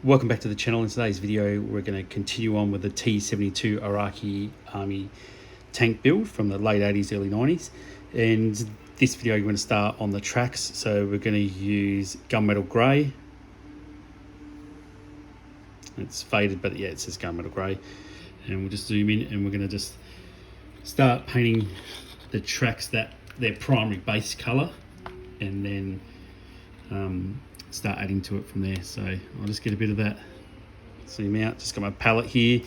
Welcome back to the channel. In today's video we're going to continue on with the T-72 Iraqi Army tank build from the late 80s, early 90s. And this video we're going to start on the tracks. So we're going to use gunmetal grey. It's faded, but yeah, it says gunmetal grey. And we'll just zoom in and we're going to just start painting the tracks that their primary base colour, and then start adding to it from there. So I'll just get a bit of that, zoom out, just got my palette here,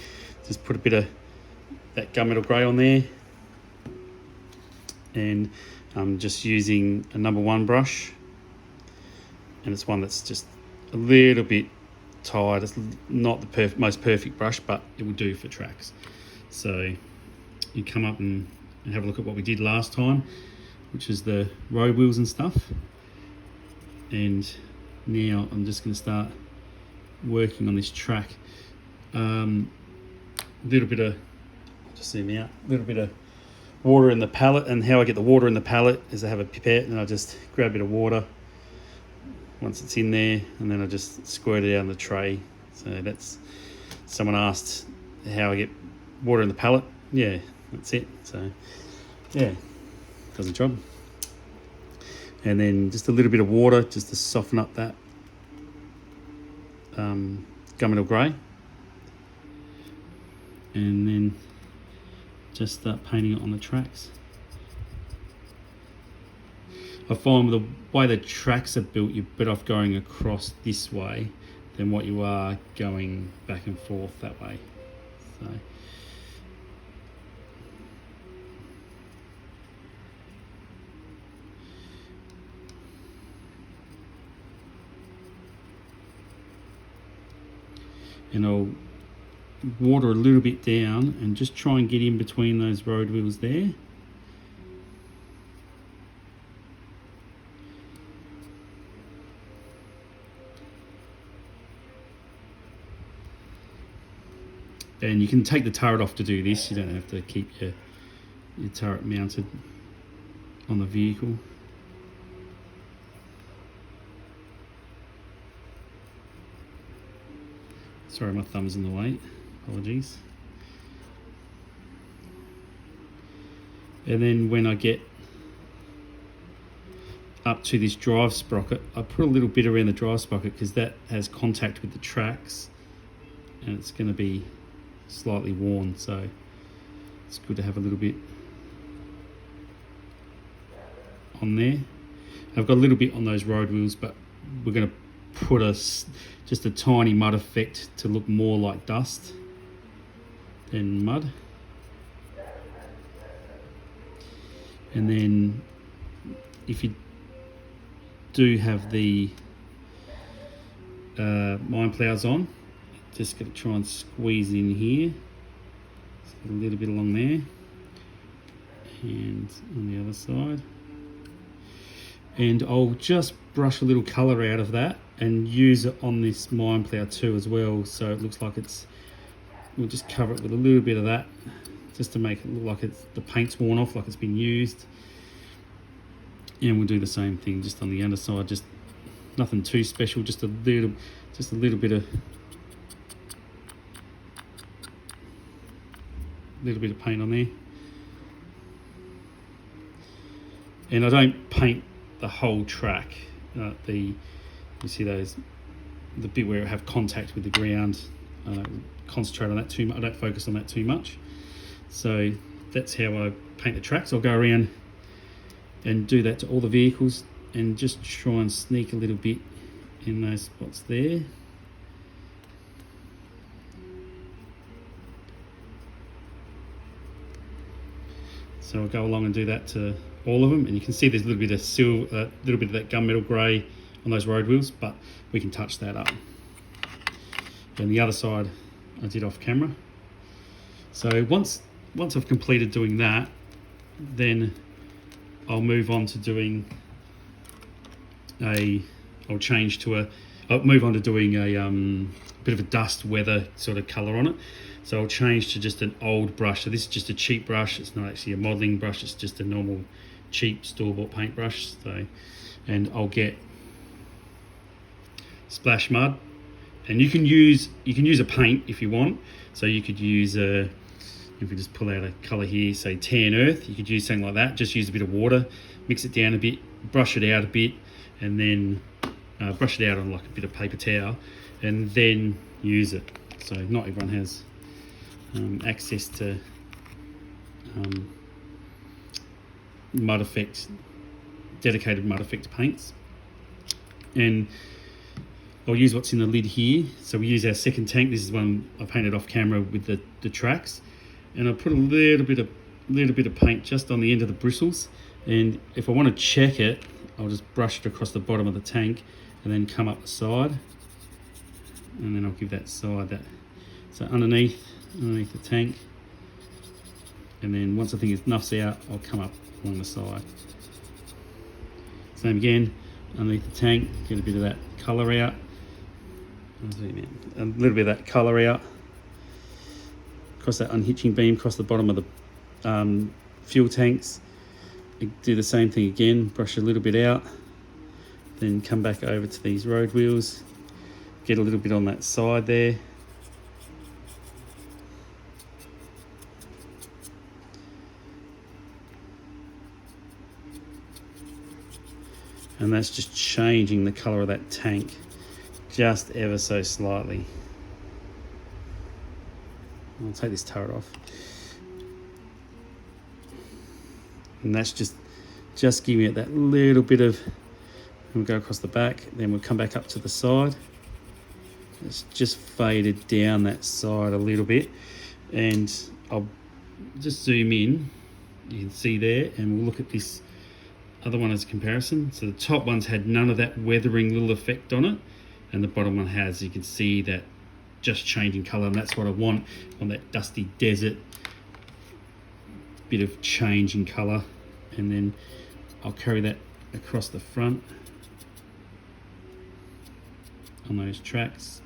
just put a bit of that gunmetal grey on there, and I'm just using a number 1 brush, and it's one that's just a little bit tired. It's not the most perfect brush, but it will do for tracks. So you come up and have a look at what we did last time, which is the road wheels and stuff. And now I'm just going to start working on this track. Little bit of, just zoom out, a little bit of water in the palette. And how I get the water in the palette is I have a pipette and I just grab a bit of water once it's in there, and then I just squirt it out on the tray. So that's, someone asked how I get water in the palette. Yeah, that's it. So yeah, does the job. And then just a little bit of water just to soften up that gunmetal grey, and then just start painting it on the tracks. I find with the way the tracks are built, you're better off going across this way than what you are going back and forth that way. So and I'll water a little bit down and just try and get in between those road wheels there. And you can take the turret off to do this. You don't have to keep your turret mounted on the vehicle. Sorry, my thumb's in the way, apologies. And then when I get up to this drive sprocket, I put a little bit around the drive sprocket because that has contact with the tracks and it's going to be slightly worn, so it's good to have a little bit on there. I've got a little bit on those road wheels, but we're going to put just a tiny mud effect to look more like dust than mud. And then if you do have the mine plows on, just got to try and squeeze in here, just a little bit along there, and on the other side. And I'll just brush a little colour out of that and use it on this mine plough too as well, so it looks like we'll just cover it with a little bit of that just to make it look like the paint's worn off, like it's been used. And we'll do the same thing just on the underside, just nothing too special, just a little bit of paint on there. And I don't paint the whole track. You see the bit where I have contact with the ground, I don't concentrate on that too much. I don't focus on that too much. So that's how I paint the tracks. I'll go around and do that to all the vehicles and just try and sneak a little bit in those spots there. So I'll go along and do that to all of them, and you can see there's a little bit of silver, a little bit of that gunmetal grey on those road wheels, but we can touch that up. And the other side I did off camera. So once I've completed doing that, then I'll move on to doing I'll move on to doing a bit of a dust weather sort of colour on it. So I'll change to just an old brush. So this is just a cheap brush. It's not actually a modelling brush. It's just a normal cheap store-bought paintbrush. So, and I'll get splash mud And you can use a paint if you want. So you could use if we just pull out a colour here, say tan earth, you could use something like that. Just use a bit of water, mix it down a bit, brush it out a bit, and then brush it out on like a bit of paper towel, and then use it. So not everyone has access to mud effect, dedicated mud effect paints. And I'll use what's in the lid here. So we use our second tank. This is one I painted off camera with the tracks, and I put a little bit of paint just on the end of the bristles. And if I want to check it, I'll just brush it across the bottom of the tank, and then come up the side, and then I'll give that side that. So underneath the tank, and then once I think enough's out, I'll come up along the side. Same again, underneath the tank, get a bit of that colour out. A little bit of that colour out. Across that unhitching beam, across the bottom of the fuel tanks. Do the same thing again, brush a little bit out. Then come back over to these road wheels. Get a little bit on that side there. And that's just changing the colour of that tank just ever so slightly. I'll take this turret off. And that's just giving it that little bit of, we'll go across the back, then we'll come back up to the side. It's just faded down that side a little bit, and I'll just zoom in, you can see there, and we'll look at this other one as a comparison. So the top one's had none of that weathering little effect on it, and the bottom one has. You can see that just changing colour, and that's what I want on that dusty desert. Bit of change in colour, and then I'll carry that across the front on those tracks,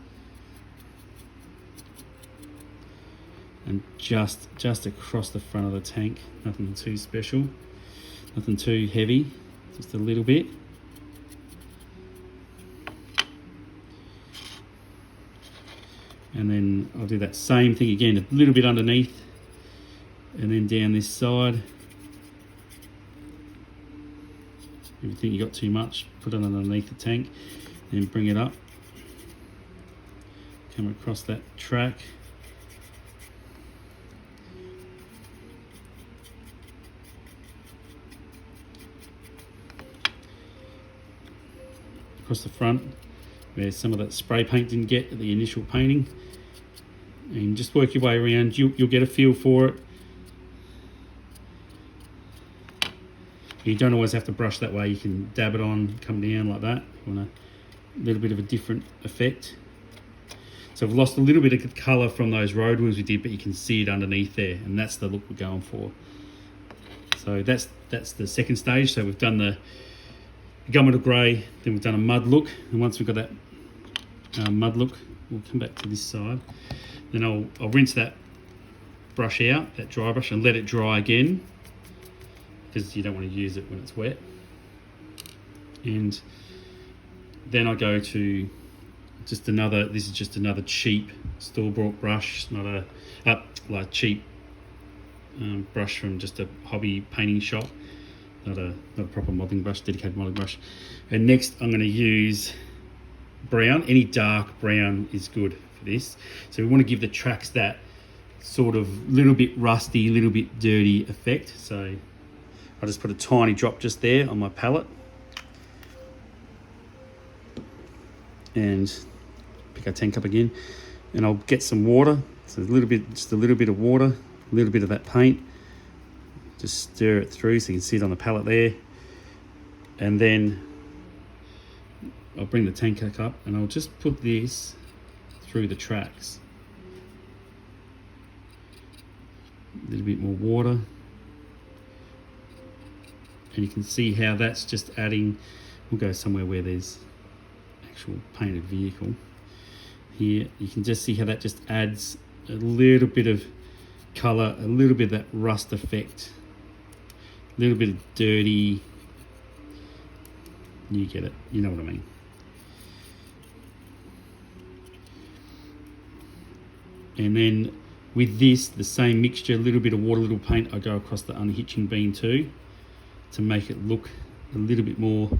and just across the front of the tank. Nothing too special, nothing too heavy, just a little bit. And then I'll do that same thing again, a little bit underneath, and then down this side. If you think you got too much, put it underneath the tank, then bring it up, come across that track, across the front where some of that spray paint didn't get at the initial painting, and just work your way around. You'll get a feel for it. You don't always have to brush that way. You can dab it on, come down like that. You want a little bit of a different effect. So I've lost a little bit of colour from those road wheels we did, but you can see it underneath there, and that's the look we're going for. So that's the second stage. So we've done the gunmetal grey, then we've done a mud look, and once we've got that mud look, we'll come back to this side. Then I'll rinse that brush out, that dry brush, and let it dry again, because you don't want to use it when it's wet. And then I go to just another, this is just another cheap store-bought brush, not a like cheap brush from just a hobby painting shop, not a proper modeling brush, dedicated modeling brush. And next I'm going to use brown. Any dark brown is good for this. So we want to give the tracks that sort of little bit rusty, little bit dirty effect. So I'll just put a tiny drop just there on my palette, and pick our tank up again, and I'll get some water. So just a little bit of water, a little bit of that paint, just stir it through so you can see it on the palette there. And then I'll bring the tank back up, and I'll just put this through the tracks. A little bit more water, and you can see how that's just adding. We'll go somewhere where there's actual painted vehicle. Here you can just see how that just adds a little bit of colour, a little bit of that rust effect, a little bit of dirty. You get it, you know what I mean. And then with this, the same mixture, a little bit of water, a little paint, I go across the unhitching beam too, to make it look a little bit more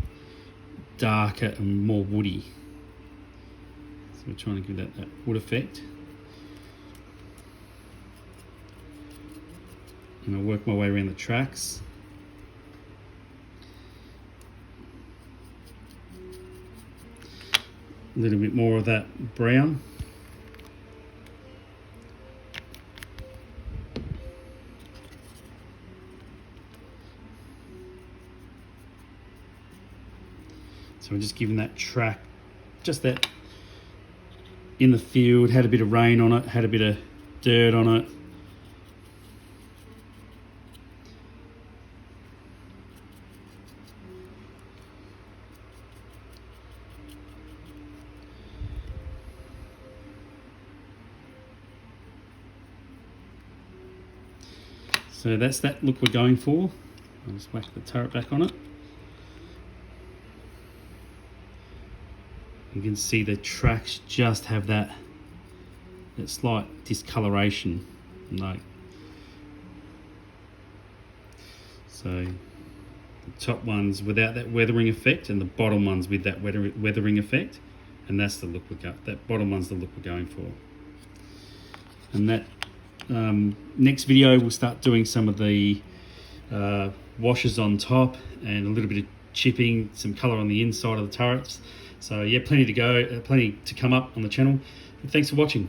darker and more woody. So we're trying to give that wood effect. And I'll work my way around the tracks. A little bit more of that brown. So we're just giving that track, just that in the field, had a bit of rain on it, had a bit of dirt on it. So that's that look we're going for. I'll just whack the turret back on it. You can see the tracks just have that slight discoloration, like so. The top ones without that weathering effect, and the bottom ones with that weathering effect, and that's the look we got. That bottom one's the look we're going for. And that next video we'll start doing some of the washes on top and a little bit of chipping, some colour on the inside of the turrets. So yeah, plenty to go, plenty to come up on the channel. Thanks for watching.